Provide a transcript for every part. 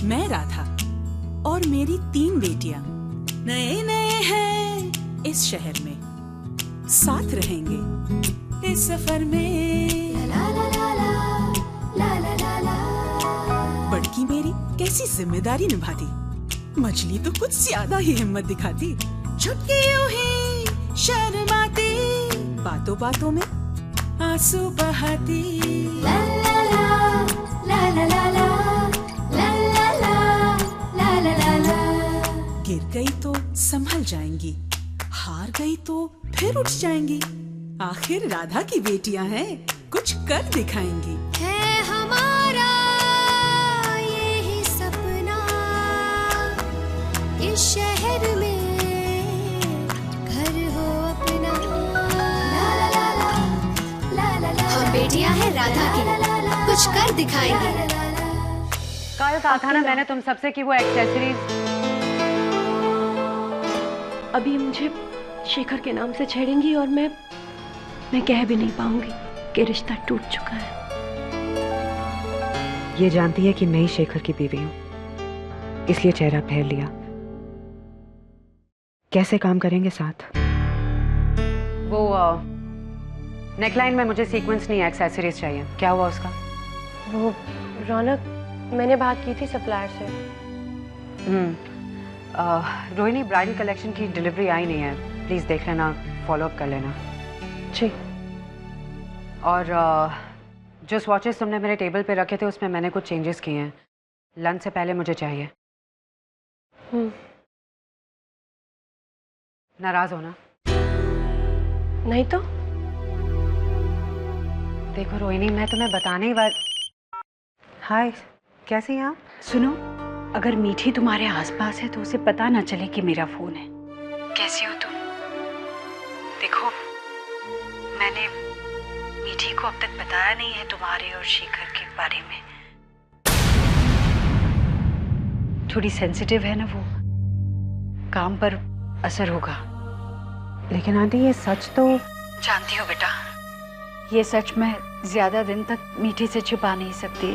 मैं राधा और मेरी 3 बेटियां नए नए हैं इस शहर में, साथ रहेंगे इस सफर में। ला ला ला ला ला ला ला। बड़की मेरी कैसी जिम्मेदारी निभाती, मछली तो कुछ ज्यादा ही हिम्मत दिखाती। छुटकियों ही शर्माती, बातों बातों में आंसू बहाती। ला ला ला ला ला ला ला ला ला ला ला ला। गिर गई तो संभल जाएंगी, हार गई तो फिर उठ जाएंगी। आखिर राधा की बेटियां हैं, कुछ कर दिखाएंगी। है हमारा यही सपना, इस शहर में घर हो अपना। ला ला ला ला ला ला। हम बेटियां हैं राधा की, कुछ कर दिखाएंगे। कल कहा था ना मैंने तुम सबसे कि वो एक्सेसरीज। अभी मुझे शेखर के नाम से छेड़ेंगी और मैं कह भी नहीं पाऊंगी कि रिश्ता टूट चुका है। ये जानती है कि मैं ही शेखर की बीवी हूँ, इसलिए चेहरा फेर लिया। कैसे काम करेंगे साथ? वो नेकलाइन में मुझे सीक्वेंस नहीं, एक्सेसरीज चाहिए। क्या हुआ उसका? वो रौनक, मैंने बात की थी सप्लायर से। रोहिणी, ब्राइडल कलेक्शन की डिलीवरी आई नहीं है, प्लीज देख लेना, फॉलो अप कर लेना। जी। और जो स्वॉचेस तुमने मेरे टेबल पे रखे थे उसमें मैंने कुछ चेंजेस किए हैं। लंच से पहले मुझे चाहिए। नाराज हो ना? नहीं तो। देखो रोहिणी, मैं तुम्हें बताने ही हाय, कैसी हैं आप? सुनो, अगर मीठी तुम्हारे आसपास है तो उसे पता ना चले कि मेरा फोन है। कैसी हो तुम? देखो, मैंने मीठी को अब तक बताया नहीं है तुम्हारे और शेखर के बारे में। थोड़ी सेंसिटिव है ना वो, काम पर असर होगा। लेकिन आंटी, ये सच तो। जानती हो बेटा, ये सच मैं ज्यादा दिन तक मीठी से छिपा नहीं सकती।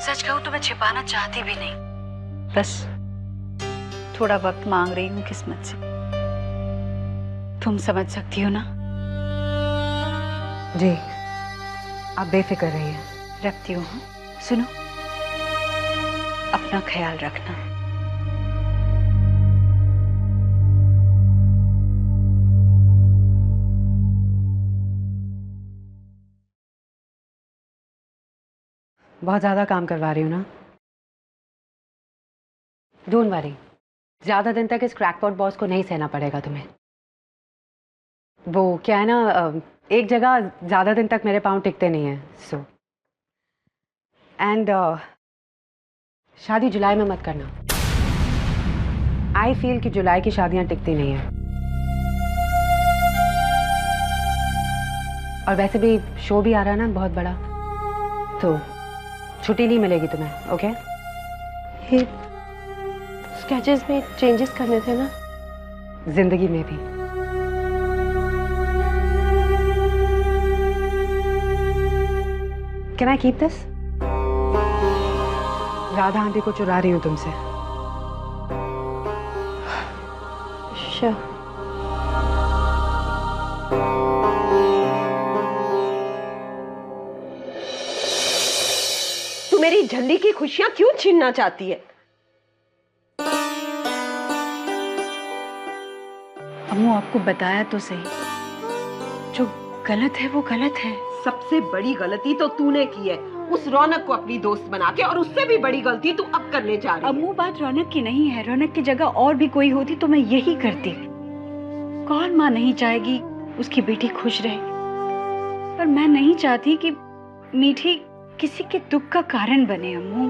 सच कहूं तो मैं छिपाना चाहती भी नहीं, बस थोड़ा वक्त मांग रही हूँ किस्मत से। तुम समझ सकती हो ना? जी, आप बेफिक्र रहिए। रखती हूँ। सुनो, अपना ख्याल रखना। बहुत ज्यादा काम करवा रही हूँ ना? डोंट वरी, ज्यादा दिन तक इस क्रैकपॉट बॉस को नहीं सहना पड़ेगा तुम्हें। वो क्या है ना, एक जगह ज्यादा दिन तक मेरे पाँव टिकते नहीं हैं, सो एंड शादी जुलाई में मत करना। आई फील कि जुलाई की शादियां टिकती नहीं हैं। और वैसे भी शो भी आ रहा है ना बहुत बड़ा, तो छुट्टी नहीं मिलेगी तुम्हें। ओके? स्केचेस में चेंजेस करने थे ना? जिंदगी में भी। Can I keep this? Radha aunty को चुरा रही हूं तुमसे। श्योर। तू मेरी झल्ली की खुशियां क्यों छीनना चाहती है? अम्मू, आपको बताया तो सही, जो गलत है वो गलत है। सबसे बड़ी गलती तो तूने की है, उस रौनक को अपनी दोस्त बना के, और उससे भी बड़ी गलती तू अब करने जा रही है। अम्मू, बात रौनक की नहीं है। रौनक की जगह और भी कोई होती तो मैं यही करती। कौन माँ नहीं चाहेगी उसकी बेटी खुश रहे, पर मैं नहीं चाहती कि मीठी किसी के दुख का कारण बने। अम्मू,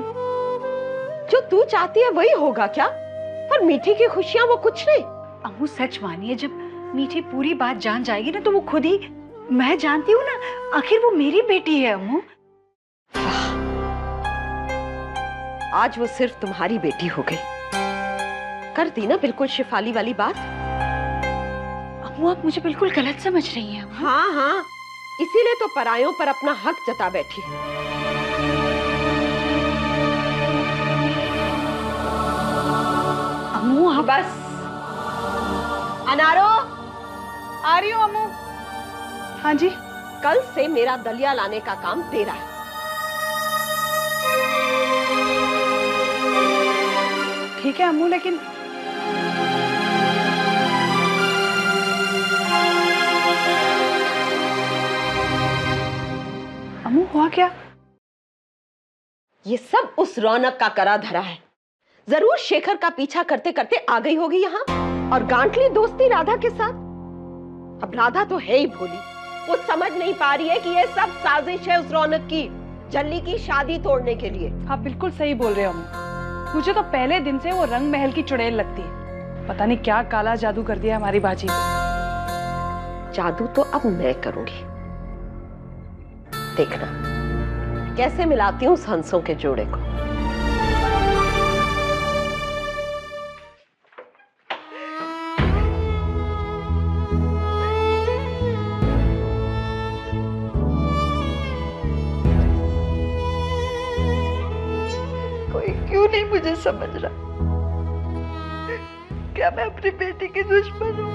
जो तू चाहती है वही होगा क्या? पर मीठी की खुशियां वो कुछ नहीं। अम्मू, सच मानिए, जब मीठी पूरी बात जान जाएगी ना तो वो खुद ही, मैं जानती हूँ ना, आखिर वो मेरी बेटी है। अम्मू, आज वो सिर्फ तुम्हारी बेटी हो गई। कर दी ना बिल्कुल शिफाली वाली बात। अम्मू, आप मुझे बिल्कुल गलत समझ रही हैं। हाँ हाँ, इसीलिए तो परायों पर अपना हक जता बैठी। बस। अनारो, आ रही हूँ अम्मू। हाँ जी। कल से मेरा दलिया लाने का काम तेरा है। ठीक है अम्मू, लेकिन अम्मू हुआ क्या? ये सब उस रौनक का करा धरा है। जरूर शेखर का पीछा करते करते आ गई होगी यहाँ और गांठ ली दोस्ती राधा के साथ। अब राधा तो है ही भोली, वो समझ नहीं पा रही है कि ये सब साजिश है उस रौनक की, जल्ली की शादी तोड़ने के लिए। आप बिल्कुल सही बोल रहे हो अम्मू। मुझे तो पहले दिन से वो रंग महल की चुड़ैल लगती है। पता नहीं क्या काला जादू कर दिया हमारी बाजी पे। जादू तो अब मैं करूंगी, देखना कैसे मिलाती हूँ उस हंसों के जोड़े को। कोई क्यों नहीं मुझे समझ रहा? क्या मैं अपनी बेटी की दुश्मन हूँ?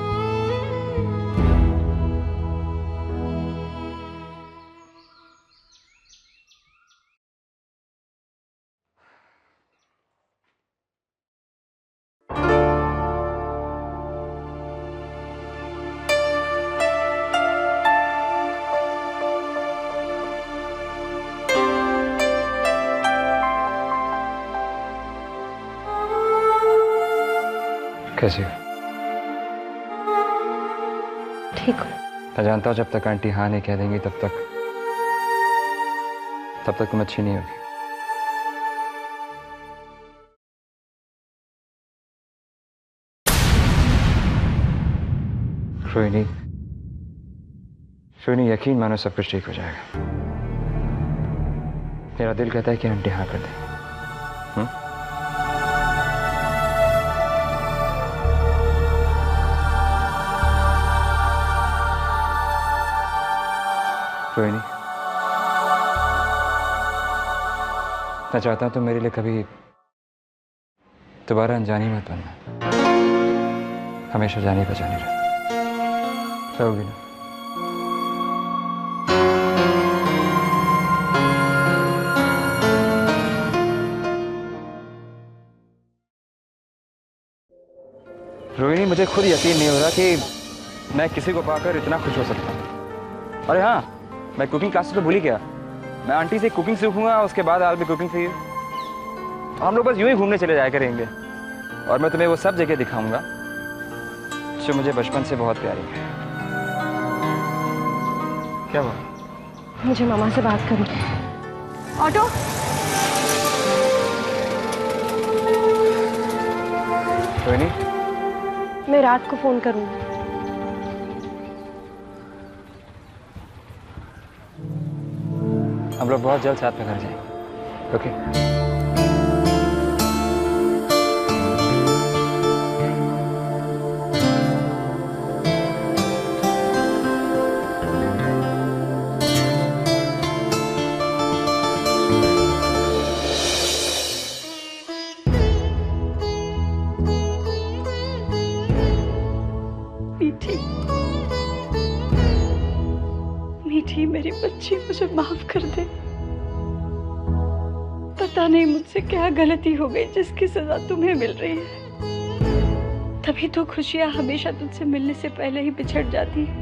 कैसी हो? ठीक हो? मैं जानता हूँ जब तक आंटी हाँ नहीं कह देंगी तब तक तुम अच्छी नहीं होगी। रोहिणी, यकीन मानो सब कुछ ठीक हो जाएगा। मेरा दिल कहता है कि आंटी हाँ कर दे। रोहिणी, मैं चाहता हूं तुम मेरे लिए कभी दोबारा अनजानी मत बनना, हमेशा जानी पहचानी रहोगी ना? रोहिणी, मुझे खुद यकीन नहीं हो रहा कि मैं किसी को पाकर इतना खुश हो सकता हूँ। अरे हाँ, मैं कुकिंग क्लासेस तो भूल ही गया। मैं आंटी से कुकिंग सीखूंगा, उसके बाद आप भी कुकिंग सीख। हम लोग बस यूं ही घूमने चले जाया करेंगे और मैं तुम्हें वो सब जगह दिखाऊंगा जो मुझे बचपन से बहुत प्यारी है। क्या बात? मुझे मामा से बात करनी। ऑटो। रोहिणी, मैं रात को फोन करूंगी। हम लोग बहुत जल्द साथ में घर जाएंगे। ओके? मीठी मेरी बच्ची, मुझे माफ कर दे। पता नहीं मुझसे क्या गलती हो गई जिसकी सजा तुम्हें मिल रही है। तभी तो खुशियां हमेशा तुझसे मिलने से पहले ही बिछड़ जाती है।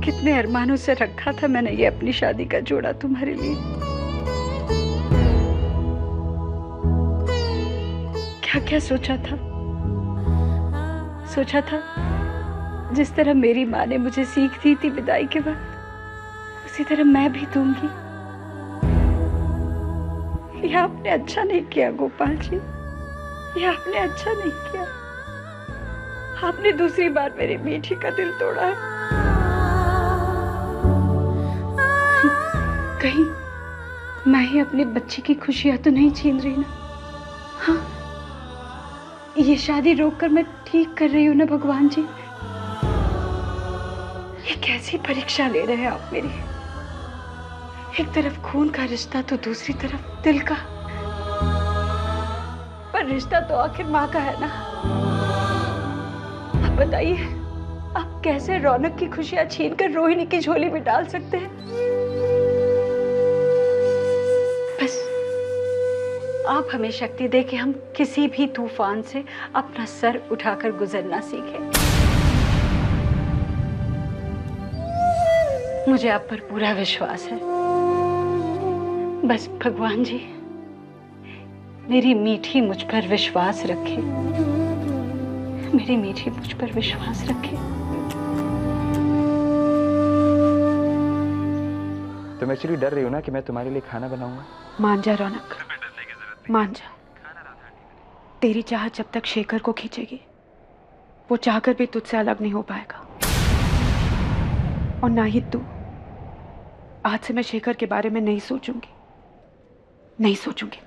कितने अरमानों से रखा था मैंने ये अपनी शादी का जोड़ा तुम्हारे लिए। क्या क्या सोचा था जिस तरह मेरी माँ ने मुझे सीख दी थी विदाई के बाद, उसी तरह मैं भी दूंगी। यह आपने अच्छा नहीं किया गोपाल जी, यह आपने अच्छा नहीं किया। आपने दूसरी बार मेरी मीठी का दिल तोड़ा है। कहीं मैं ही अपनी बच्ची की खुशियां तो नहीं छीन रही ना? हाँ, ये शादी रोककर मैं ठीक कर रही हूँ ना भगवान जी? ये कैसी परीक्षा ले रहे हैं आप मेरी? एक तरफ खून का रिश्ता तो दूसरी तरफ दिल का। रिश्ता तो आखिर माँ का है ना। आप बताइए, आप कैसे रौनक की खुशियां छीनकर रोहिणी की झोली में डाल सकते हैं? बस आप हमें शक्ति दे कि हम किसी भी तूफान से अपना सर उठाकर गुजरना सीखें। मुझे आप पर पूरा विश्वास है। बस भगवान जी मेरी मीठी मुझ पर विश्वास रखे, मेरी मीठी मुझ पर विश्वास रखे। तुम एक्चुअली डर रही हो ना कि मैं तुम्हारे लिए खाना बनाऊंगा? मान जा रौनक, मान जा। तेरी चाहत जब तक शेखर को खींचेगी, वो चाहकर भी तुझसे अलग नहीं हो पाएगा। और ना ही तू। आज से मैं शेखर के बारे में नहीं सोचूंगी, नहीं सोचूंगी।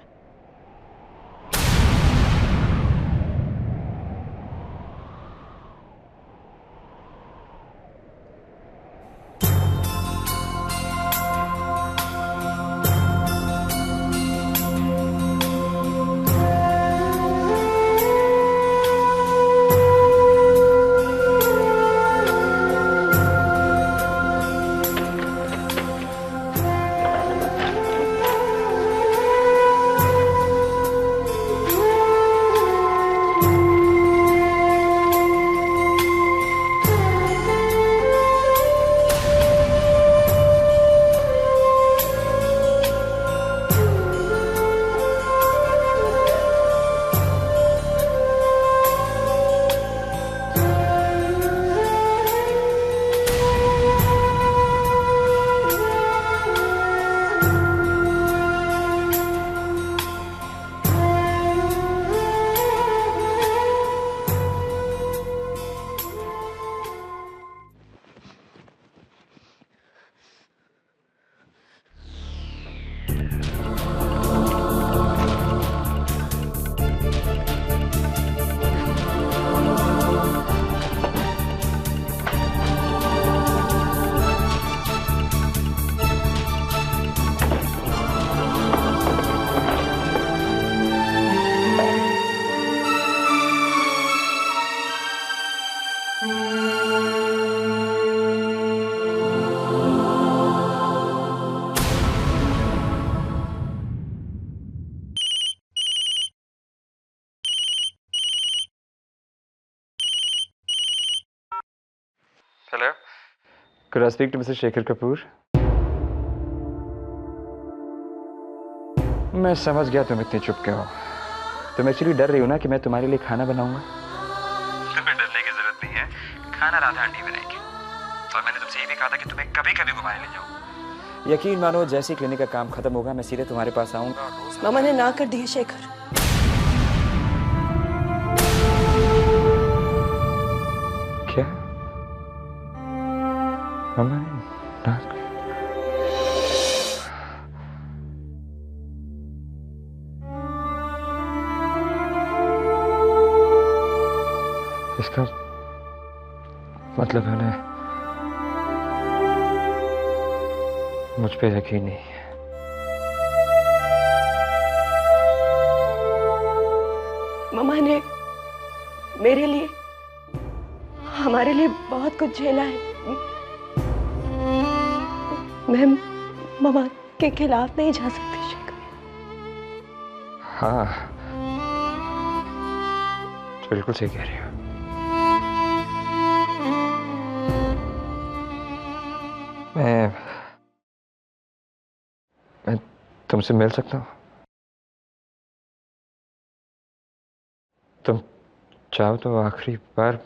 Hello, could I speak to Mr. Shekhar Kapoor? मैं समझ गया तुम इतने चुप क्यों हो। तुम एक्चुअली डर रही हो ना कि मैं तुम्हारे लिए खाना बनाऊंगा? तुम्हें डरने की जरूरत नहीं है, खाना राधा आंटी बनाएगी। और मैंने तुमसे ये भी कहा था कि तुम्हें कभी कभी घुमाने ले जाऊं। यकीन मानो, जैसे ही क्लिनिक का काम खत्म होगा मैं सीधे तुम्हारे पास आऊंगा। मामा ने ना कर दी है शेखर। क्या? मामा ने ना? इसका मतलब है ना, मुझ पे यकीन नहीं है। मामा ने मेरे लिए, हमारे लिए बहुत कुछ झेला है। मैं मामा के खिलाफ नहीं जा सकती शेखर। हाँ, बिल्कुल सही कह रही हो। मैं तुमसे मिल सकता हूँ? तुम चाहो तो आखिरी बार।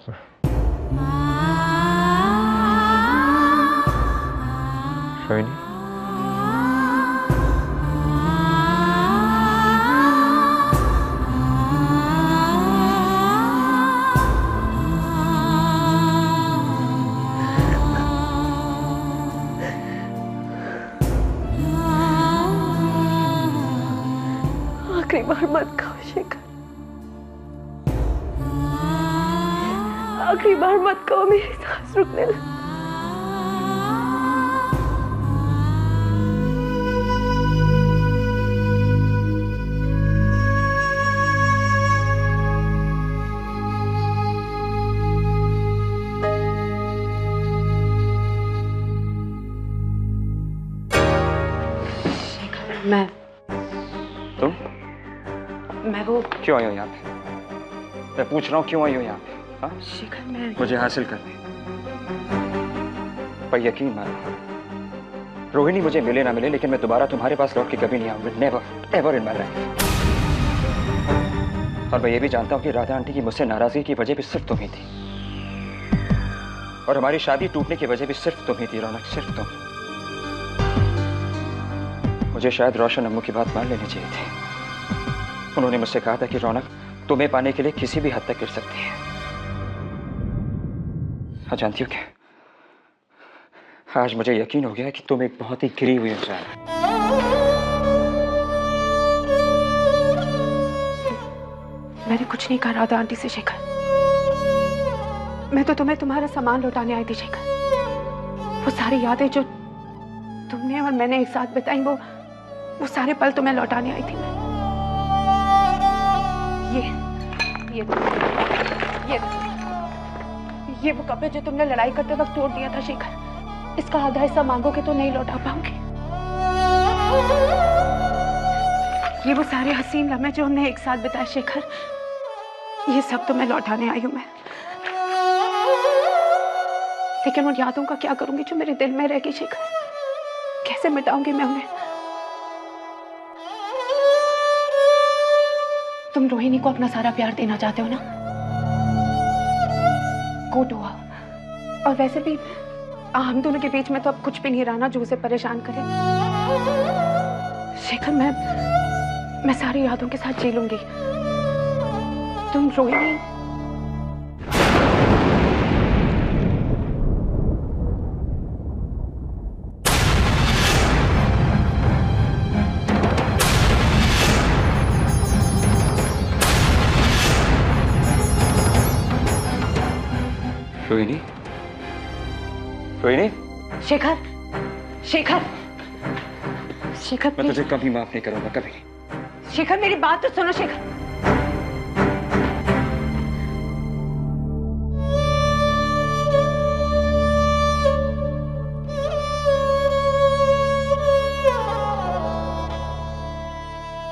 रोहिणी, आखिरी बार मत कहो शेखर, आखिरी बार मत कहो, मेरी सांस रुकने लगी। मैं तुम मैं वो क्यों आई हो यहाँ पे? मैं पूछ रहा हूँ क्यों आई हो यहाँ पे? हाँ? शिखर मैं मुझे हासिल करने। पर यकीन मानो, रोहिणी मुझे मिले ना मिले, लेकिन मैं दोबारा तुम्हारे पास लौट के कभी नहीं आऊंगा। Never ever in my life. और मैं ये भी जानता हूँ कि राधा आंटी की मुझसे नाराजगी की वजह भी सिर्फ तुम ही थी, और हमारी शादी टूटने की वजह भी सिर्फ तुम ही थी रौनक, सिर्फ तुम। मुझे शायद रोशन अम्मू की बात मान लेनी चाहिए थी। उन्होंने मुझसे कहा था कि रौनक तुम्हें पाने के लिए किसी भी हद तक गिर सकती है। हाँ, जानती हो क्या, आज मुझे यकीन हो गया कि तुम एक बहुत ही गिरी हुई इंसान है। मैंने कुछ नहीं कहा राधा आंटी से शिखर। मैं तो तुम्हें तुम्हारा सामान लौटाने आई थी शिखर। वो सारी यादें जो तुमने और मैंने एक साथ बिताई, वो सारे पल तुम्हें लौटाने आई थी मैं। ये वो कपड़े जो तुमने लड़ाई करते वक्त तोड़ दिया था शिखर, इसका आधा हिस्सा मांगोगे तो नहीं लौटा पाऊंगी। ये वो सारे हसीन लम्हे जो हमने एक साथ बिताए शिखर, ये सब तो मैं लौटाने आई हूं मैं। लेकिन उन यादों का क्या करूंगी जो मेरे दिल में रह गई शिखर? कैसे मिटाऊंगी मैं उन्हें? तुम रोहिणी को अपना सारा प्यार देना चाहते हो ना? गुड हुआ। और वैसे भी हम दोनों के बीच में तो अब कुछ भी नहीं रहा ना जो उसे परेशान करे। शिखर, मैं सारी यादों के साथ जी लूंगी। तुम रोहिणी रोहिणी, रोहिणी। शिखर, शिखर, शिखर मैं तुझे कभी माफ नहीं करूंगा, कभी नहीं। शिखर मेरी बात तो सुनो शिखर।